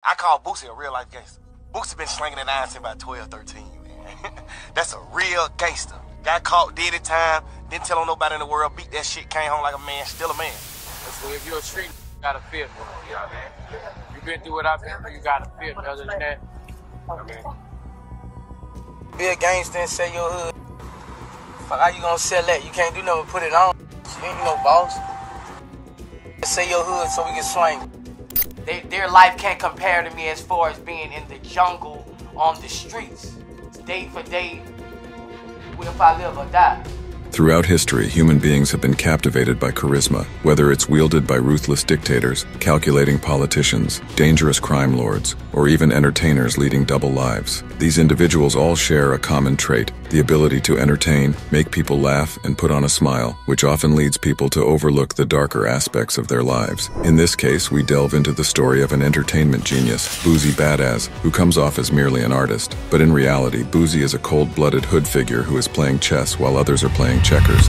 I call Boosie a real life gangster. Boosie been slinging that iron since about 12, 13, man. That's a real gangster. Got caught, did it time, didn't tell on nobody in the world, beat that shit, came home like a man, still a man. So if you're a street, you gotta feel me. You know what I mean? You've been through what I've been through, you gotta feel me. Other than that, I mean. Be a gangster and say your hood. How you gonna sell that? You can't do nothing but put it on. You ain't no boss. Say your hood so we can swing. Their life can't compare to me as far as being in the jungle on the streets. Day for day, if I live or die. Throughout history, human beings have been captivated by charisma, whether it's wielded by ruthless dictators, calculating politicians, dangerous crime lords, or even entertainers leading double lives. These individuals all share a common trait, the ability to entertain, make people laugh, and put on a smile, which often leads people to overlook the darker aspects of their lives. In this case, we delve into the story of an entertainment genius, Boosie Badazz, who comes off as merely an artist. But in reality, Boosie is a cold-blooded hood figure who is playing chess while others are playing checkers.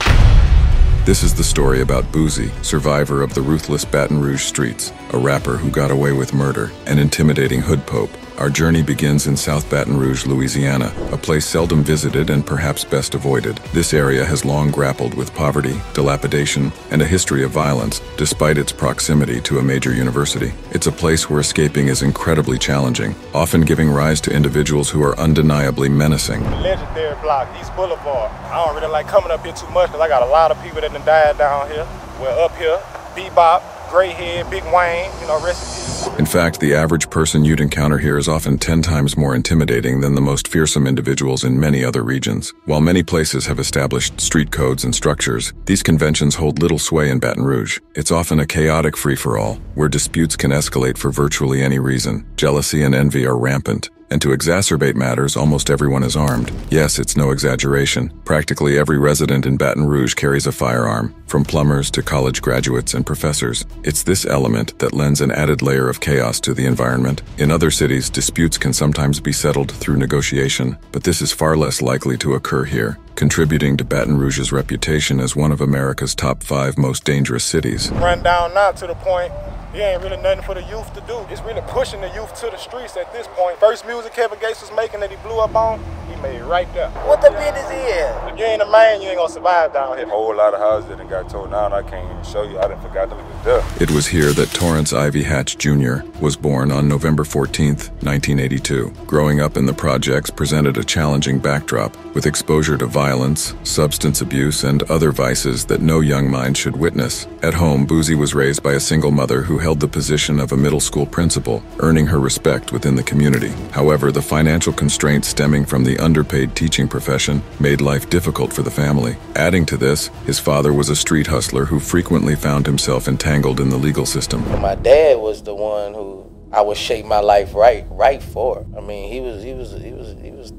This is the story about Boosie, survivor of the ruthless Baton Rouge streets, a rapper who got away with murder, an intimidating hood pope. Our journey begins in South Baton Rouge, Louisiana, a place seldom visited and perhaps best avoided. This area has long grappled with poverty, dilapidation, and a history of violence, despite its proximity to a major university. It's a place where escaping is incredibly challenging, often giving rise to individuals who are undeniably menacing. Legendary block, East Boulevard. I don't really like coming up here too much because I got a lot of people that done died down here. We're up here, Bebop, Greyhead, Big Wayne, rest in peace. In fact, the average person you'd encounter here is often 10 times more intimidating than the most fearsome individuals in many other regions. While many places have established street codes and structures, these conventions hold little sway in Baton Rouge. It's often a chaotic free-for-all, where disputes can escalate for virtually any reason. Jealousy and envy are rampant. And to exacerbate matters, almost everyone is armed. Yes, it's no exaggeration. Practically every resident in Baton Rouge carries a firearm, from plumbers to college graduates and professors. It's this element that lends an added layer of chaos to the environment. In other cities, disputes can sometimes be settled through negotiation, but this is far less likely to occur here, contributing to Baton Rouge's reputation as one of America's top 5 most dangerous cities. Run down now to the point, there ain't really nothing for the youth to do. It's really pushing the youth to the streets at this point. First music Kevin Gates was making that he blew up on, he made it right there. What the business is? If you ain't a man, you ain't gonna survive down here. A whole lot of houses that got torn down, I can't even show you. I done forgot to look at there. It was here that Torrance Ivy Hatch Jr. was born on November 14th, 1982. Growing up in the projects presented a challenging backdrop, with exposure to violence, substance abuse, and other vices that no young mind should witness. At home, Boosie was raised by a single mother who held the position of a middle school principal, earning her respect within the community. However, the financial constraints stemming from the underpaid teaching profession made life difficult for the family. Adding to this, his father was a street hustler who frequently found himself entangled in the legal system. My dad was the one who I would shape my life right for. I mean, he was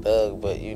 thug, but he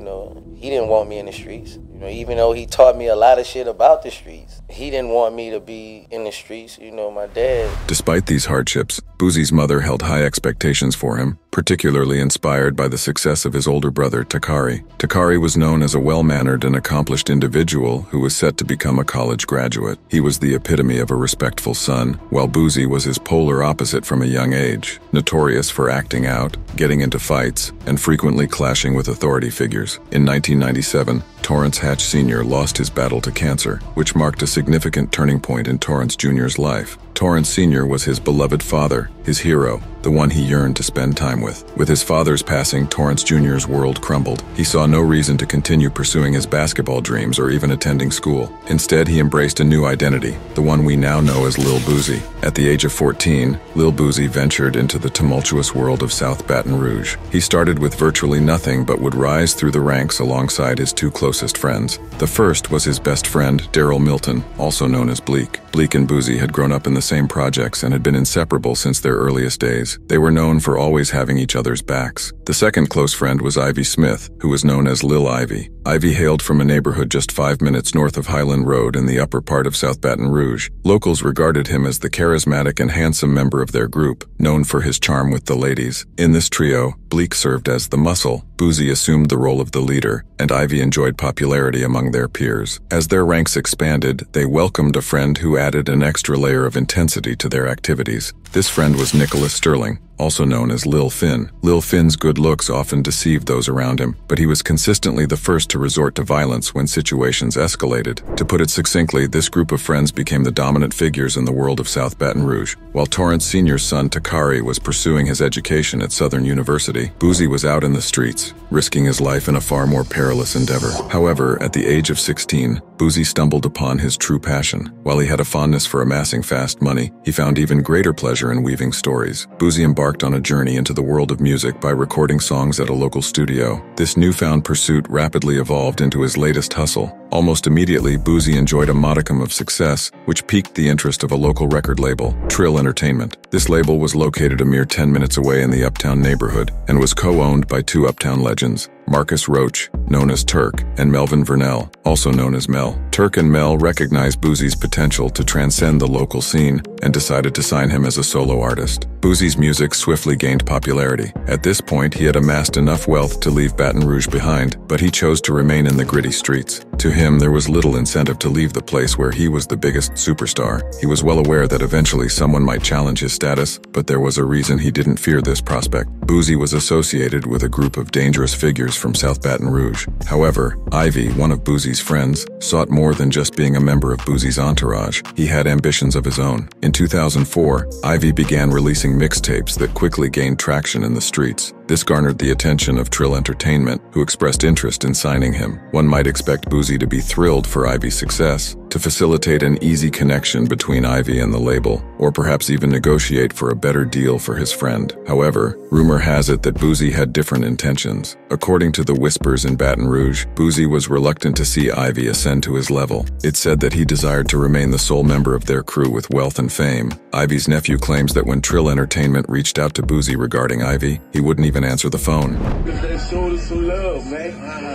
didn't want me in the streets. Even though he taught me a lot of shit about the streets, he didn't want me to be in the streets. My dad. Despite these hardships, Boosie's mother held high expectations for him, particularly inspired by the success of his older brother, Takari. Takari was known as a well-mannered and accomplished individual who was set to become a college graduate. He was the epitome of a respectful son, while Boosie was his polar opposite from a young age, notorious for acting out, getting into fights, and frequently clashing with authority figures. In 1997, Torrance Hatch Sr. lost his battle to cancer, which marked a significant turning point in Torrance Jr.'s life. Torrance Sr. was his beloved father, his hero, the one he yearned to spend time with. With his father's passing, Torrance Jr.'s world crumbled. He saw no reason to continue pursuing his basketball dreams or even attending school. Instead, he embraced a new identity, the one we now know as Lil Boosie. At the age of 14, Lil Boosie ventured into the tumultuous world of South Baton Rouge. He started with virtually nothing but would rise through the ranks alongside his 2 closest friends. The first was his best friend, Daryl Milton, also known as Bleak. Bleak and Boosie had grown up in the same projects and had been inseparable since their earliest days. They were known for always having each other's backs. The second close friend was Ivy Smith, who was known as Lil Ivy. Ivy hailed from a neighborhood just 5 minutes north of Highland Road in the upper part of South Baton Rouge. Locals regarded him as the charismatic and handsome member of their group, known for his charm with the ladies. In this trio, Bleak served as the muscle, Boosie assumed the role of the leader, and Ivy enjoyed popularity among their peers. As their ranks expanded, they welcomed a friend who added an extra layer of intensity to their activities. This friend was Nicholas Sterling, also known as Lil Finn. Lil Finn's good looks often deceived those around him, but he was consistently the first to resort to violence when situations escalated. To put it succinctly, this group of friends became the dominant figures in the world of South Baton Rouge. While Torrance Sr.'s son Takari was pursuing his education at Southern University, Boosie was out in the streets, risking his life in a far more perilous endeavor. However, at the age of 16, Boosie stumbled upon his true passion. While he had a fondness for amassing fast money, he found even greater pleasure in weaving stories. Boosie embarked on a journey into the world of music by recording songs at a local studio. This newfound pursuit rapidly evolved into his latest hustle. Almost immediately, Boosie enjoyed a modicum of success, which piqued the interest of a local record label, Trill Entertainment. This label was located a mere 10 minutes away in the Uptown neighborhood and was co-owned by two Uptown legends, Marcus Roach, known as Turk, and Melvin Vernell, also known as Mel. Turk and Mel recognized Boosie's potential to transcend the local scene and decided to sign him as a solo artist. Boosie's music swiftly gained popularity. At this point, he had amassed enough wealth to leave Baton Rouge behind, but he chose to remain in the gritty streets. To him, there was little incentive to leave the place where he was the biggest superstar. He was well aware that eventually someone might challenge his status, but there was a reason he didn't fear this prospect. Boosie was associated with a group of dangerous figures from South Baton Rouge. However, Ivy, one of Boosie's friends, sought more than just being a member of Boosie's entourage. He had ambitions of his own. In 2004, Ivy began releasing mixtapes that quickly gained traction in the streets. This garnered the attention of Trill Entertainment, who expressed interest in signing him. One might expect Boosie to be thrilled for Ivy's success, to facilitate an easy connection between Ivy and the label, or perhaps even negotiate for a better deal for his friend. However, rumor has it that Boosie had different intentions. According to the whispers in Baton Rouge, Boosie was reluctant to see Ivy ascend to his level. It said that he desired to remain the sole member of their crew with wealth and fame. Ivy's nephew claims that when Trill Entertainment reached out to Boosie regarding Ivy, he wouldn't even answer the phone. They showed us some love, man.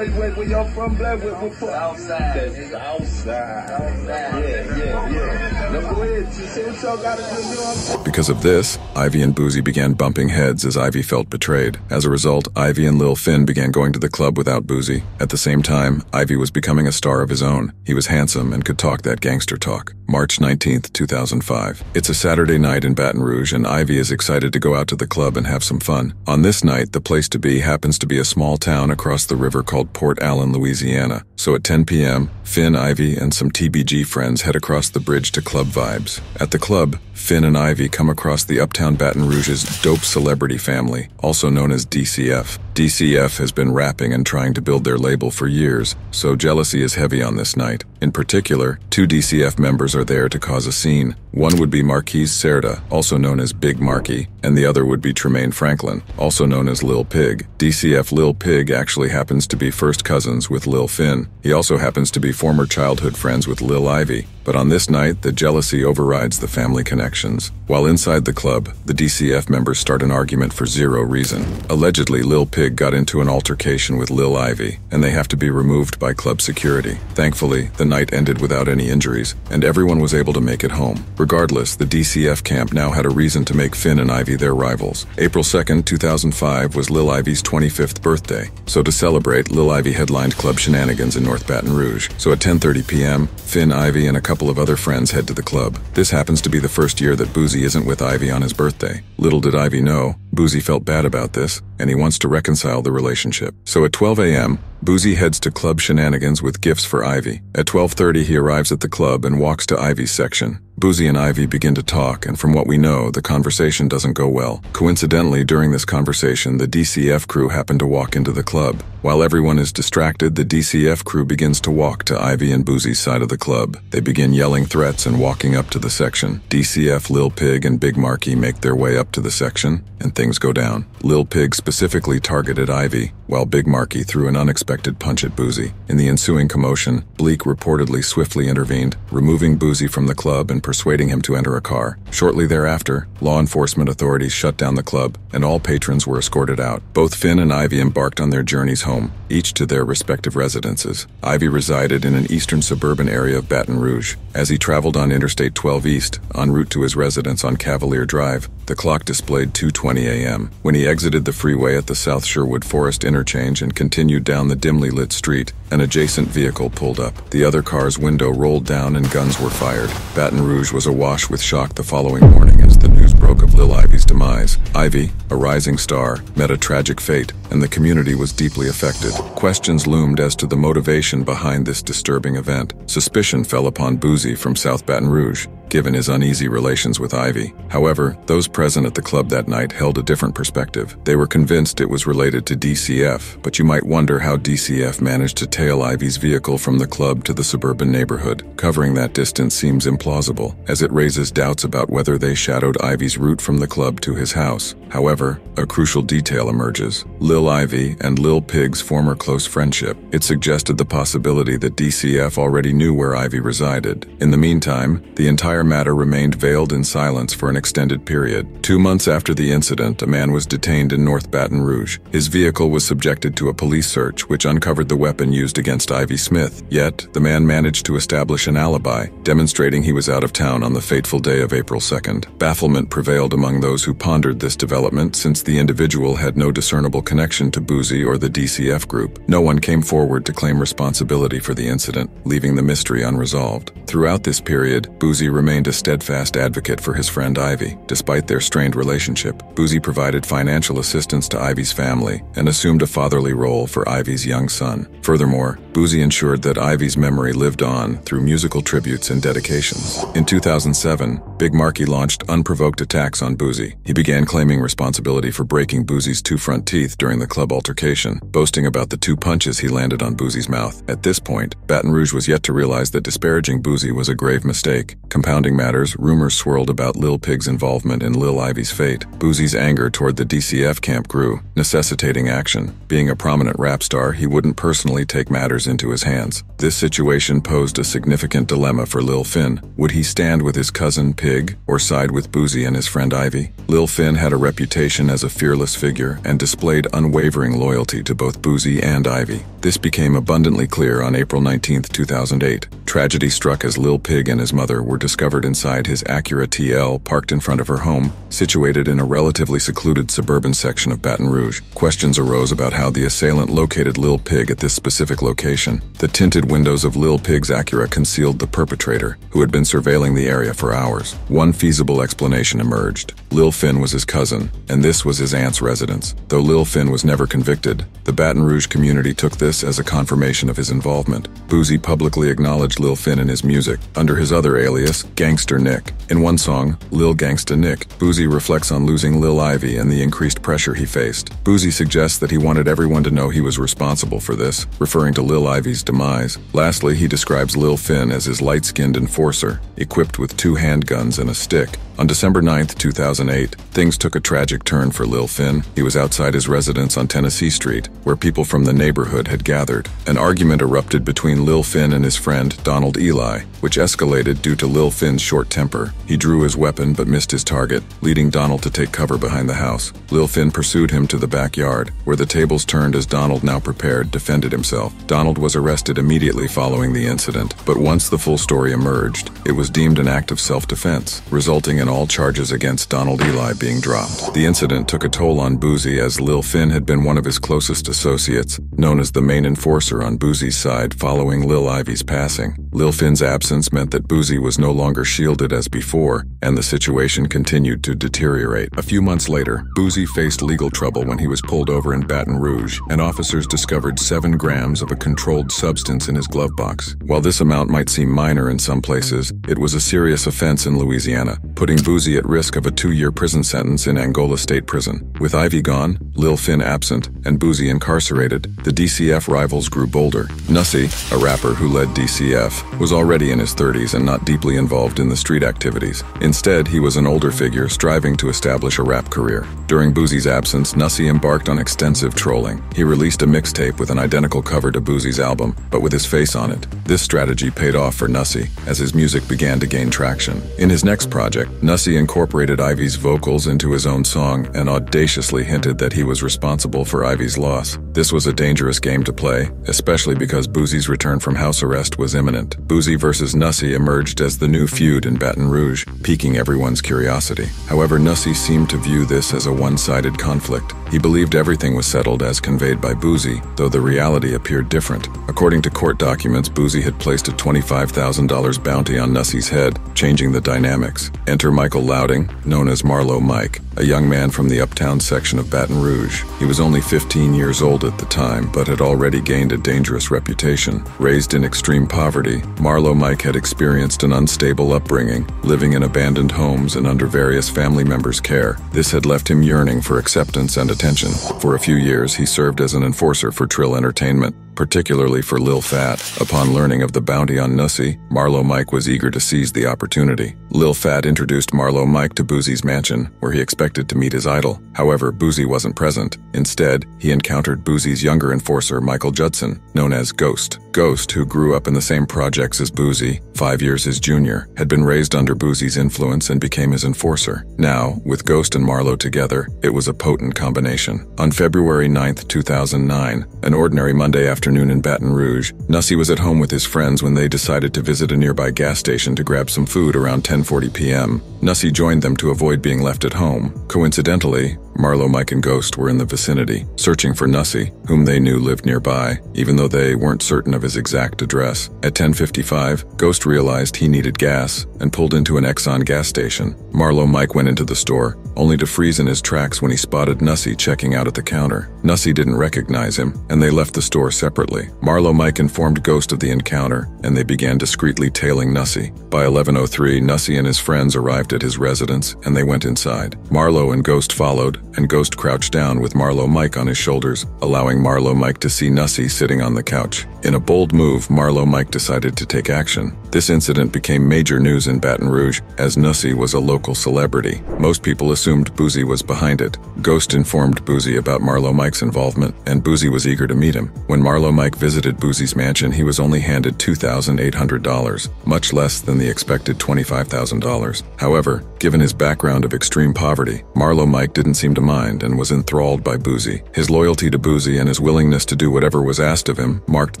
Where y'all from, Black? We're outside. Outside. Yeah. Now go ahead. Say what y'all got to do. Because of this, Ivy and Boosie began bumping heads as Ivy felt betrayed. As a result, Ivy and Lil Finn began going to the club without Boosie. At the same time, Ivy was becoming a star of his own. He was handsome and could talk that gangster talk. March 19th, 2005. It's a Saturday night in Baton Rouge, and Ivy is excited to go out to the club and have some fun. On this night, the place to be happens to be a small town across the river called Port Allen, Louisiana. So at 10 p.m., Finn, Ivy, and some TBG friends head across the bridge to Club Vibes. At the club, Finn and Ivy come across the Uptown Baton Rouge's dope celebrity family, also known as DCF. DCF has been rapping and trying to build their label for years, so jealousy is heavy on this night. In particular, two DCF members are there to cause a scene. One would be Marquise Cerda, also known as Big Marky, and the other would be Tremaine Franklin, also known as Lil Pig. DCF Lil Pig actually happens to be first cousins with Lil Finn. He also happens to be former childhood friends with Lil Ivy. But on this night, the jealousy overrides the family connections. While inside the club, the DCF members start an argument for zero reason. Allegedly, Lil Pig got into an altercation with Lil Ivy, and they have to be removed by club security. Thankfully, the night ended without any injuries, and everyone was able to make it home. Regardless, the DCF camp now had a reason to make Finn and Ivy their rivals. April 2nd, 2005 was Lil Ivy's 25th birthday, so to celebrate, Lil Ivy headlined Club Shenanigans in North Baton Rouge. So at 10:30 p.m., Finn, Ivy, and a couple of other friends head to the club. This happens to be the first year that Boosie isn't with Ivy on his birthday. Little did Ivy know, Boosie felt bad about this, and he wants to reconcile the relationship. So at 12 a.m., Boosie heads to Club Shenanigans with gifts for Ivy. At 12:30, he arrives at the club and walks to Ivy's section. Boosie and Ivy begin to talk, and from what we know, the conversation doesn't go well. Coincidentally, during this conversation, the DCF crew happen to walk into the club. While everyone is distracted, the DCF crew begins to walk to Ivy and Boosie's side of the club. They begin yelling threats and walking up to the section. DCF, Lil Pig, and Big Marky make their way up to the section, and things go down. Lil Pig specifically targeted Ivy, while Big Marky threw an unexpected punch at Boosie. In the ensuing commotion, Bleak reportedly swiftly intervened, removing Boosie from the club and persuading him to enter a car. Shortly thereafter, law enforcement authorities shut down the club, and all patrons were escorted out. Both Finn and Ivy embarked on their journeys home, each to their respective residences. Ivy resided in an eastern suburban area of Baton Rouge. As he traveled on Interstate 12 East, en route to his residence on Cavalier Drive, the clock displayed 2:20 a.m. When he exited the freeway at the South Sherwood Forest interchange and continued down the dimly lit street, an adjacent vehicle pulled up. The other car's window rolled down and guns were fired. Baton Rouge was awash with shock the following morning as the news broke of Lil Ivy's demise. Ivy, a rising star, met a tragic fate, and the community was deeply affected. Questions loomed as to the motivation behind this disturbing event. Suspicion fell upon Boosie from South Baton Rouge, given his uneasy relations with Ivy. However, those present at the club that night held a different perspective. They were convinced it was related to DCF, but you might wonder how DCF managed to tail Ivy's vehicle from the club to the suburban neighborhood. Covering that distance seems implausible, as it raises doubts about whether they shadowed Ivy's route from the club to his house. However, a crucial detail emerges: Lil Ivy and Lil Pig's former close friendship. It suggested the possibility that DCF already knew where Ivy resided. In the meantime, the entire matter remained veiled in silence for an extended period. 2 months after the incident, a man was detained in North Baton Rouge. His vehicle was subjected to a police search, which uncovered the weapon used against Ivy Smith. Yet, the man managed to establish an alibi, demonstrating he was out of town on the fateful day of April 2nd. Bafflement prevailed among those who pondered this development, since the individual had no discernible connection to Boosie or the DCF group. No one came forward to claim responsibility for the incident, leaving the mystery unresolved. Throughout this period, Boosie remained a steadfast advocate for his friend Ivy. Despite their strained relationship, Boosie provided financial assistance to Ivy's family and assumed a fatherly role for Ivy's young son. Furthermore, Boosie ensured that Ivy's memory lived on through musical tributes and dedications. In 2007, Big Marky launched unprovoked attacks on Boosie. He began claiming responsibility for breaking Boosie's 2 front teeth during the club altercation, boasting about the 2 punches he landed on Boosie's mouth. At this point, Baton Rouge was yet to realize that disparaging Boosie was a grave mistake. Compounding matters, rumors swirled about Lil Pig's involvement in Lil Ivy's fate. Boosie's anger toward the DCF camp grew, necessitating action. Being a prominent rap star, he wouldn't personally take matters into his hands. This situation posed a significant dilemma for Lil Finn. Would he stand with his cousin Pig, or side with Boosie and his friend Ivy? Lil Finn had a reputation as a fearless figure and displayed unwavering loyalty to both Boosie and Ivy. This became abundantly clear on April 19, 2008. Tragedy struck as Lil Pig and his mother were discovered inside his Acura TL parked in front of her home, situated in a relatively secluded suburban section of Baton Rouge. Questions arose about how the assailant located Lil Pig at this specific location. The tinted windows of Lil Pig's Acura concealed the perpetrator, who had been surveilling the area for hours. One feasible explanation emerged. Lil Finn was his cousin, and this was his aunt's residence. Though Lil Finn was never convicted, the Baton Rouge community took this as a confirmation of his involvement. Boosie publicly acknowledged Lil Finn in his music, under his other alias, Gangsta Nick. In one song, Lil Gangsta Nick, Boosie reflects on losing Lil Ivy and the increased pressure he faced. Boosie suggests that he wanted everyone to know he was responsible for this, referring to Lil Ivy's demise. Lastly, he describes Lil Finn as his light-skinned enforcer, equipped with 2 handguns and a stick. On December 9, 2008, things took a tragic turn for Lil Finn. He was outside his residence on Tennessee Street, where people from the neighborhood had gathered. An argument erupted between Lil Finn and his friend Donald Eli, which escalated due to Lil Finn's short temper. He drew his weapon but missed his target, leading Donald to take cover behind the house. Lil Finn pursued him to the backyard, where the tables turned as Donald, now prepared, defended himself. Donald was arrested immediately following the incident, but once the full story emerged, it was deemed an act of self-defense, resulting in all charges against Donald Eli being dropped. The incident took a toll on Boosie, as Lil Finn had been one of his closest associates, known as the main enforcer on Boosie's side following Lil Ivy's passing. Lil Finn's absence meant that Boosie was no longer shielded as before, and the situation continued to deteriorate. A few months later, Boosie faced legal trouble when he was pulled over in Baton Rouge, and officers discovered 7 grams of a controlled substance in his glove box. While this amount might seem minor in some places, it was a serious offense in Louisiana, putting Boosie at risk of a 2-year prison sentence in Angola State Prison. With Ivy gone, Lil Finn absent, and Boosie incarcerated, the DCF DCF rivals grew bolder. Nussie, a rapper who led DCF, was already in his 30s and not deeply involved in the street activities. Instead, he was an older figure striving to establish a rap career. During Boosie's absence, Nussie embarked on extensive trolling. He released a mixtape with an identical cover to Boosie's album, but with his face on it. This strategy paid off for Nussie, as his music began to gain traction. In his next project, Nussie incorporated Ivy's vocals into his own song and audaciously hinted that he was responsible for Ivy's loss. This was a dangerous game to play, especially because Boosie's return from house arrest was imminent. Boosie versus Nussie emerged as the new feud in Baton Rouge, piquing everyone's curiosity. However, Nussie seemed to view this as a one-sided conflict. He believed everything was settled as conveyed by Boosie, though the reality appeared different. According to court documents, Boosie had placed a $25,000 bounty on Nussie's head, changing the dynamics. Enter Michael Louding, known as Marlo Mike, a young man from the uptown section of Baton Rouge. He was only 15 years old at the time, but had already gained a dangerous reputation. Raised in extreme poverty, Marlo Mike had experienced an unstable upbringing, living in abandoned homes and under various family members' care. This had left him yearning for acceptance and attention. For a few years, he served as an enforcer for Trill Entertainment, particularly for Lil Fat. Upon learning of the bounty on Nussie, Marlo Mike was eager to seize the opportunity. Lil Fat introduced Marlo Mike to Boosie's mansion, where he expected to meet his idol. However, Boosie wasn't present. Instead, he encountered Boosie's younger enforcer, Michael Judson, known as Ghost. Ghost, who grew up in the same projects as Boosie, 5 years his junior, had been raised under Boosie's influence and became his enforcer. Now, with Ghost and Marlo together, it was a potent combination. On February 9th, 2009, an ordinary Monday afternoon in Baton Rouge, Nussie was at home with his friends when they decided to visit a nearby gas station to grab some food around 10:40 p.m. Nussie joined them to avoid being left at home. Coincidentally, Marlo, Mike, and Ghost were in the vicinity, searching for Nussie, whom they knew lived nearby, even though they weren't certain of his exact address. At 10:55, Ghost realized he needed gas and pulled into an Exxon gas station. Marlo Mike went into the store, only to freeze in his tracks when he spotted Nussie checking out at the counter. Nussie didn't recognize him, and they left the store separately. Marlo Mike informed Ghost of the encounter, and they began discreetly tailing Nussie. By 11:03, Nussie and his friends arrived at his residence, and they went inside. Marlo and Ghost followed, and Ghost crouched down with Marlo Mike on his shoulders, allowing Marlo Mike to see Nussie sitting on the couch. In a bold move, Marlo Mike decided to take action. This incident became major news in Baton Rouge, as Nussie was a local celebrity. Most people assumed Boosie was behind it. Ghost informed Boosie about Marlo Mike's involvement, and Boosie was eager to meet him. When Marlo Mike visited Boosie's mansion, he was only handed $2,800, much less than the expected $25,000. However, given his background of extreme poverty, Marlo Mike didn't seem to mind and was enthralled by Boosie. His loyalty to Boosie and his willingness to do whatever was asked of him marked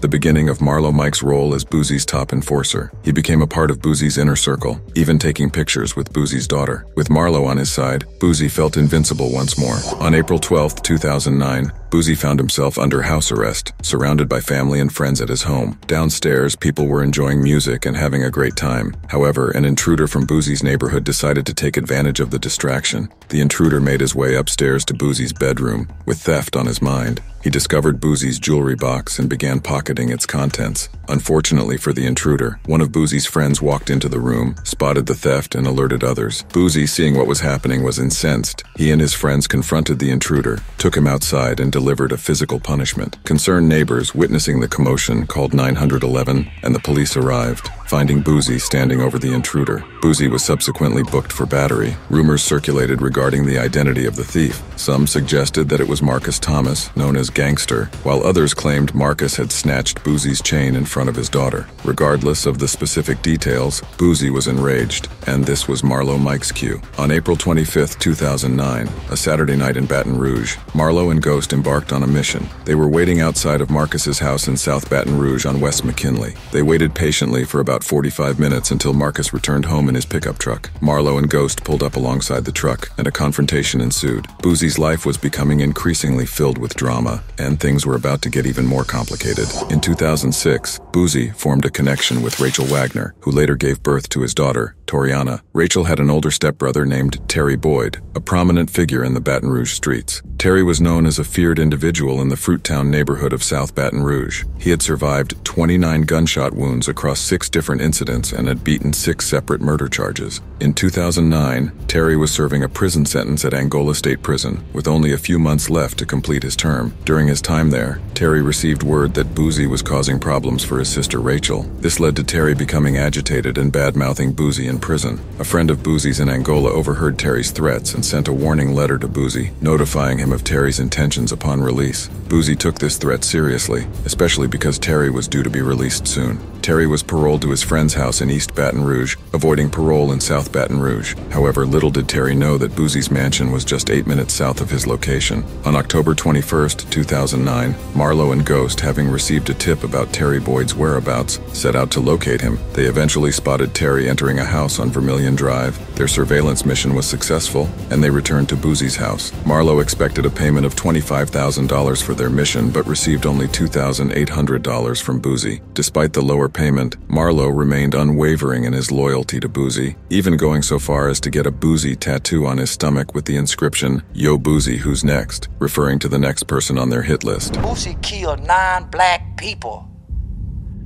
the beginning of Marlo Mike's role as Boosie's top enforcer. He became a part of Boosie's inner circle, even taking pictures with Boosie's daughter. With Marlo on his side, Boosie felt invincible once more. On April 12, 2009, Boosie found himself under house arrest, surrounded by family and friends at his home. Downstairs, people were enjoying music and having a great time. However, an intruder from Boosie's neighborhood decided to take advantage of the distraction. The intruder made his way upstairs to Boosie's bedroom, with theft on his mind. He discovered Boosie's jewelry box and began pocketing its contents. Unfortunately for the intruder, one of Boosie's friends walked into the room, spotted the theft, and alerted others. Boosie, seeing what was happening, was incensed. He and his friends confronted the intruder, took him outside, and delivered a physical punishment. Concerned neighbors, witnessing the commotion, called 911, and the police arrived, finding Boosie standing over the intruder. Boosie was subsequently booked for battery. Rumors circulated regarding the identity of the thief. Some suggested that it was Marcus Thomas, known as Gangster, while others claimed Marcus had snatched Boosie's chain in front of his daughter. Regardless of the specific details, Boosie was enraged, and this was Marlo Mike's cue. On April 25, 2009, a Saturday night in Baton Rouge, Marlo and Ghost embarked on a mission. They were waiting outside of Marcus's house in South Baton Rouge on West McKinley. They waited patiently for about 45 minutes until Marcus returned home in his pickup truck. Marlo and Ghost pulled up alongside the truck, and a confrontation ensued. Boosie's life was becoming increasingly filled with drama, and things were about to get even more complicated. In 2006, Boosie formed a connection with Rachel Wagner, who later gave birth to his daughter, Toriana. Rachel had an older stepbrother named Terry Boyd, a prominent figure in the Baton Rouge streets. Terry was known as a feared individual in the Fruittown neighborhood of South Baton Rouge. He had survived 29 gunshot wounds across 6 different different incidents and had beaten 6 separate murder charges. In 2009, Terry was serving a prison sentence at Angola State Prison, with only a few months left to complete his term. During his time there, Terry received word that Boosie was causing problems for his sister Rachel. This led to Terry becoming agitated and bad-mouthing Boosie in prison. A friend of Boosie's in Angola overheard Terry's threats and sent a warning letter to Boosie, notifying him of Terry's intentions upon release. Boosie took this threat seriously, especially because Terry was due to be released soon. Terry was paroled to his friend's house in East Baton Rouge, avoiding parole in South Baton Rouge. However, little did Terry know that Boosie's mansion was just 8 minutes south of his location. On October 21st, 2009, Marlo and Ghost, having received a tip about Terry Boyd's whereabouts, set out to locate him. They eventually spotted Terry entering a house on Vermilion Drive. Their surveillance mission was successful, and they returned to Boosie's house. Marlo expected a payment of $25,000 for their mission, but received only $2,800 from Boosie. Despite the lower payment, Marlo remained unwavering in his loyalty to Boosie, even going so far as to get a Boosie tattoo on his stomach with the inscription, "Yo Boosie, who's next?" referring to the next person on their hit list. Boosie killed 9 black people.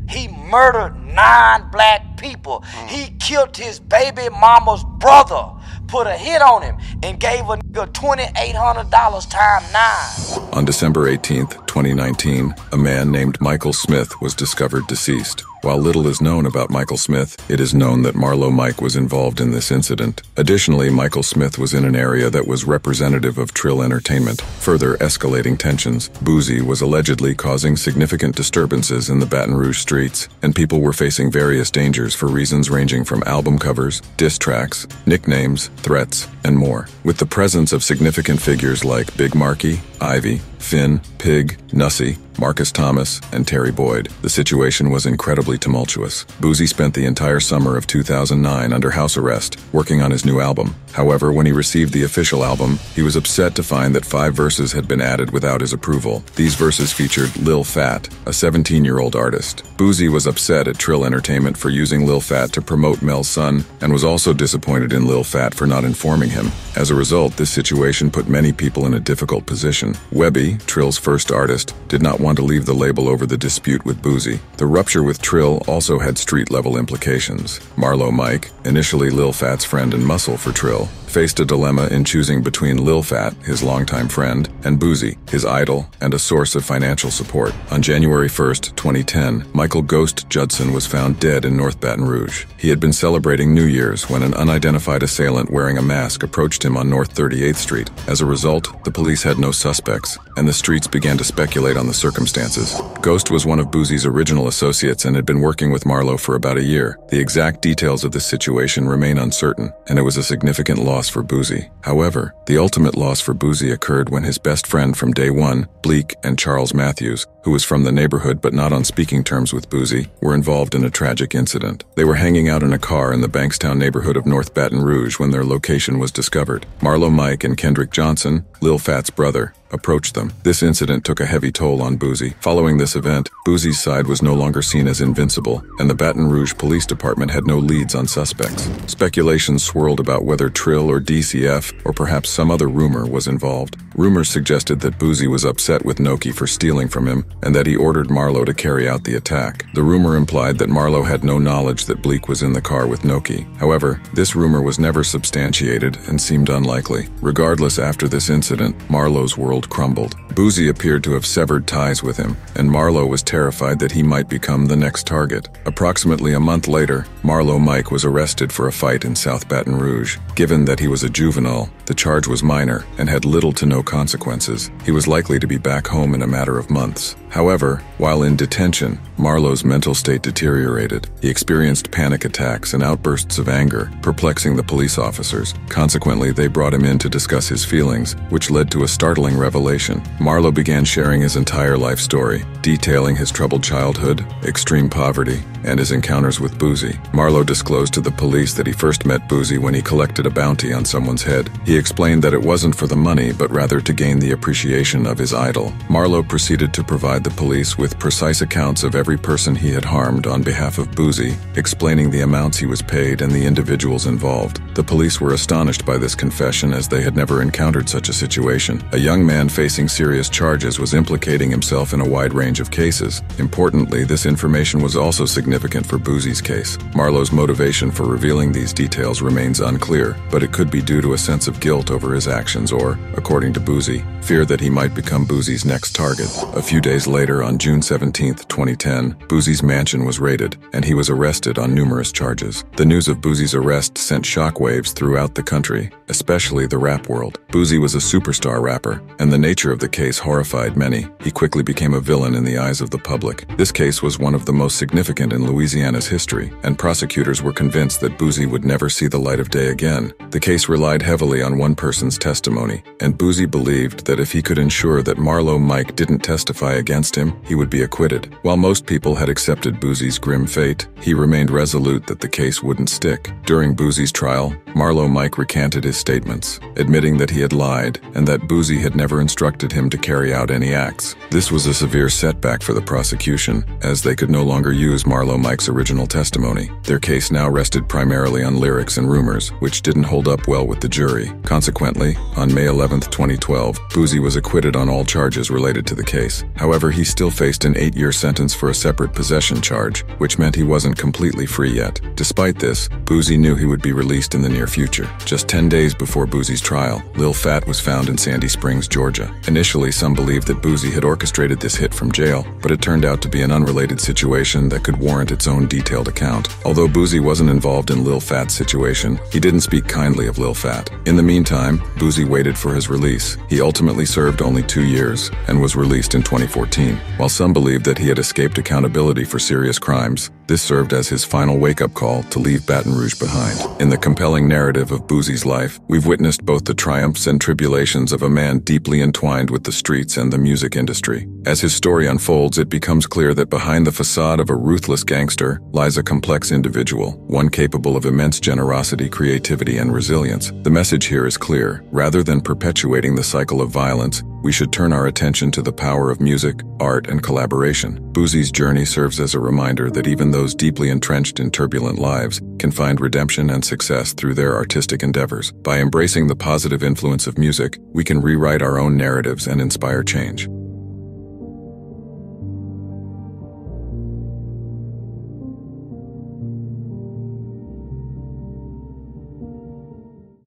He murdered 9 black people. He killed his baby mama's brother, put a hit on him, and gave a nigga $2,800 times 9. On December 18th, 2019, a man named Michael Smith was discovered deceased. While little is known about Michael Smith, it is known that Marlo Mike was involved in this incident. Additionally, Michael Smith was in an area that was representative of Trill Entertainment, further escalating tensions. Boosie was allegedly causing significant disturbances in the Baton Rouge streets, and people were facing various dangers for reasons ranging from album covers, diss tracks, nicknames, threats, and more. With the presence of significant figures like Big Marky, Ivy, Finn, Pig, Nussie, Marcus Thomas, and Terry Boyd, the situation was incredibly tumultuous. Boosie spent the entire summer of 2009 under house arrest, working on his new album. However, when he received the official album, he was upset to find that 5 verses had been added without his approval. These verses featured Lil Fat, a 17-year-old artist. Boosie was upset at Trill Entertainment for using Lil Fat to promote Mel's son, and was also disappointed in Lil Fat for not informing him. As a result, this situation put many people in a difficult position. Webby, Trill's first artist, did not want to leave the label over the dispute with Boosie. The rupture with Trill also had street-level implications. Marlo Mike, initially Lil Fat's friend and muscle for Trill, faced a dilemma in choosing between Lil Fat, his longtime friend, and Boosie, his idol and a source of financial support. On January 1st, 2010, Michael Ghost Judson was found dead in North Baton Rouge. He had been celebrating New Year's when an unidentified assailant wearing a mask approached him on North 38th Street. As a result, the police had no suspects, and the streets began to speculate on the circumstances. Ghost was one of Boosie's original associates and had been working with Marlo for about a year. The exact details of this situation remain uncertain, and it was a significant loss for Boosie. However, the ultimate loss for Boosie occurred when his best friend from day one, Bleak and Charles Matthews, who was from the neighborhood but not on speaking terms with Boosie, were involved in a tragic incident. They were hanging out in a car in the Bankstown neighborhood of North Baton Rouge when their location was discovered. Marlo Mike and Kendrick Johnson, Lil Fat's brother, approached them. This incident took a heavy toll on Boosie. Following this event, Boosie's side was no longer seen as invincible, and the Baton Rouge Police Department had no leads on suspects. Speculations swirled about whether Trill or DCF, or perhaps some other rumor, was involved. Rumors suggested that Boosie was upset with Noki for stealing from him, and that he ordered Marlo to carry out the attack. The rumor implied that Marlo had no knowledge that Bleak was in the car with Noki. However, this rumor was never substantiated and seemed unlikely. Regardless, after this incident, Marlo's world crumbled. Boosie appeared to have severed ties with him, and Marlo was terrified that he might become the next target. Approximately a month later, Marlo Mike was arrested for a fight in South Baton Rouge. Given that he was a juvenile, the charge was minor and had little to no consequences. He was likely to be back home in a matter of months. However, while in detention, Marlo's mental state deteriorated. He experienced panic attacks and outbursts of anger, perplexing the police officers. Consequently, they brought him in to discuss his feelings, which led to a startling revelation. Marlo began sharing his entire life story, detailing his troubled childhood, extreme poverty, and his encounters with Boosie. Marlo disclosed to the police that he first met Boosie when he collected a bounty on someone's head. He explained that it wasn't for the money, but rather to gain the appreciation of his idol. Marlo proceeded to provide the police with precise accounts of every person he had harmed on behalf of Boosie, explaining the amounts he was paid and the individuals involved. The police were astonished by this confession, as they had never encountered such a situation. A young man man facing serious charges was implicating himself in a wide range of cases. Importantly, this information was also significant for Boosie's case. Marlowe's motivation for revealing these details remains unclear, but it could be due to a sense of guilt over his actions or, according to Boosie, fear that he might become Boosie's next target. A few days later, on June 17, 2010, Boosie's mansion was raided, and he was arrested on numerous charges. The news of Boosie's arrest sent shockwaves throughout the country, especially the rap world. Boosie was a superstar rapper, and the nature of the case horrified many. He quickly became a villain in the eyes of the public. This case was one of the most significant in Louisiana's history, and prosecutors were convinced that Boosie would never see the light of day again. The case relied heavily on one person's testimony, and Boosie believed that if he could ensure that Marlowe Mike didn't testify against him, he would be acquitted. While most people had accepted Boosie's grim fate, he remained resolute that the case wouldn't stick. During Boosie's trial, Marlowe Mike recanted his statements, admitting that he had lied and that Boosie had never instructed him to carry out any acts. This was a severe setback for the prosecution, as they could no longer use Marlowe Mike's original testimony. Their case now rested primarily on lyrics and rumors, which didn't hold up well with the jury. Consequently, on May 11, 2012, Boosie was acquitted on all charges related to the case. However, he still faced an 8-year sentence for a separate possession charge, which meant he wasn't completely free yet. Despite this, Boosie knew he would be released in the near future. Just 10 days before Boosie's trial, Lil Fat was found in Sandy Springs, Georgia. Initially, some believed that Boosie had orchestrated this hit from jail, but it turned out to be an unrelated situation that could warrant its own detailed account. Although Boosie wasn't involved in Lil Fat's situation, he didn't speak kindly of Lil Fat. In the meantime, Boosie waited for his release. He ultimately served only 2 years and was released in 2014. While some believed that he had escaped accountability for serious crimes, this served as his final wake-up call to leave Baton Rouge behind. In the compelling narrative of Boosie's life, we've witnessed both the triumphs and tribulations of a man deeply entwined with the streets and the music industry. As his story unfolds, it becomes clear that behind the facade of a ruthless gangster lies a complex individual, one capable of immense generosity, creativity, and resilience. The message here is clear. Rather than perpetuating the cycle of violence, we should turn our attention to the power of music, art, and collaboration. Boosie's journey serves as a reminder that even those deeply entrenched in turbulent lives can find redemption and success through their artistic endeavors. By embracing the positive influence of music, we can rewrite our own narratives and inspire change.